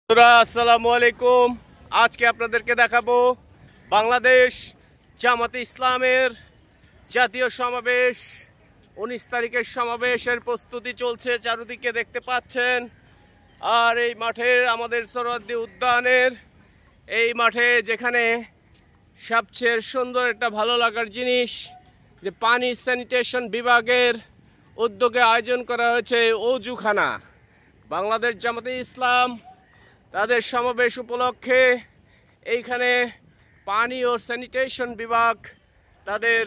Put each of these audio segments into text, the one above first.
আসসালামু আলাইকুম। আজকে আপনাদেরকে দেখাবো বাংলাদেশ জামাতে ইসলামের জাতীয় সমাবেশ 19 তারিখের সমাবেশের প্রস্তুতি চলছে, চারদিকে দেখতে পাচ্ছেন। আর এই মাঠে আমাদের সোহরাওয়ার্দী উদ্যানের এই মাঠে যেখানে সবচেয়ে সুন্দর একটা ভালো লাগার জিনিস যে পানি স্যানিটেশন বিভাগের উদ্যোগে আয়োজন করা হয়েছে অজুখানা। বাংলাদেশ জামাতে ইসলাম তাদের সমাবেশ উপলক্ষে এইখানে পানি ও স্যানিটেশন বিভাগ তাদের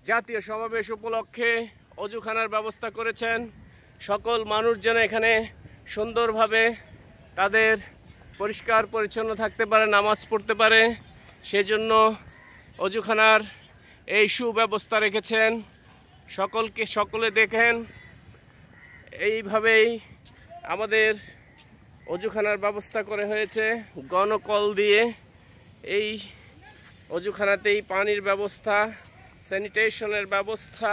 জাতীয় সমাবেশ উপলক্ষে অজুখানার ব্যবস্থা করেছেন। সকল মানুষ যেন এখানে সুন্দরভাবে তাদের পরিষ্কার পরিচ্ছন্ন থাকতে পারে, নামাজ পড়তে পারে, সেজন্য অজুখানার এই সুব্যবস্থা রেখেছেন। সকলে দেখেন এইভাবেই আমাদের অজুখানার ব্যবস্থা করে হয়েছে গণকল দিয়ে। এই অজুখানাতেই পানির ব্যবস্থা, স্যানিটেশনের ব্যবস্থা,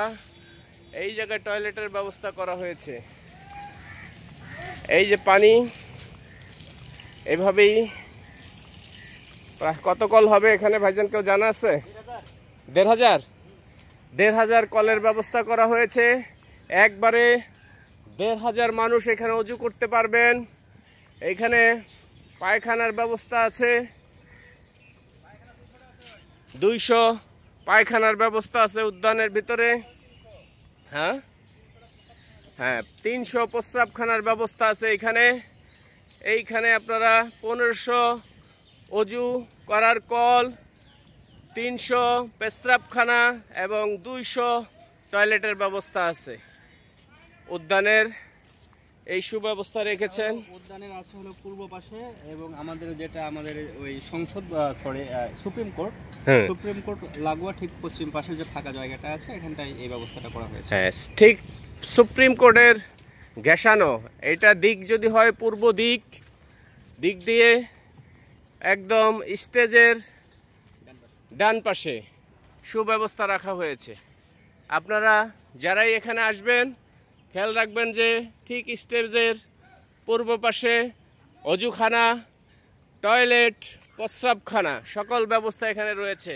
এই জায়গায় টয়লেটের ব্যবস্থা করা হয়েছে। এই যে পানি এইভাবেই কত কল হবে এখানে ভাইজান কেউ জানা আছে? 1,500 কলের ব্যবস্থা করা হয়েছে। একবারে 1,500 মানুষ এখানে অজু করতে পারবেন। এইখানে পায়খানার ব্যবস্থা আছে, 200 পায়খানার ব্যবস্থা আছে উদ্যানের ভিতরে। হ্যাঁ, 300 প্রস্রাবখানার ব্যবস্থা আছে এইখানে আপনারা 1500 অজু করার কল, 300 প্রস্রাবখানা এবং 200 টয়লেটের ব্যবস্থা আছে। উদ্যানের এই সুব্যবস্থা রেখেছেন। উদ্যানের আছে হলো পূর্ব পাশে, এবং আমাদের ওই সংসদ সুপ্রিম কোর্ট লাগোয়া ঠিক পশ্চিম পাশে যে ফাঁকা জায়গাটা আছে এখানটায় এই ব্যবস্থাটা করা হয়েছে। ঠিক সুপ্রিম কোর্টের ঘেঁষানো এটা দিক যদি হয় পূর্ব দিক দিয়ে একদম স্টেজের ডান পাশে সুব্যবস্থা রাখা হয়েছে। আপনারা যারাই এখানে আসবেন খেয়াল রাখবেন যে ঠিক স্টেজের পূর্ব পাশে অজুখানা, টয়লেট, প্রস্রাবখানা সকল ব্যবস্থা এখানে রয়েছে।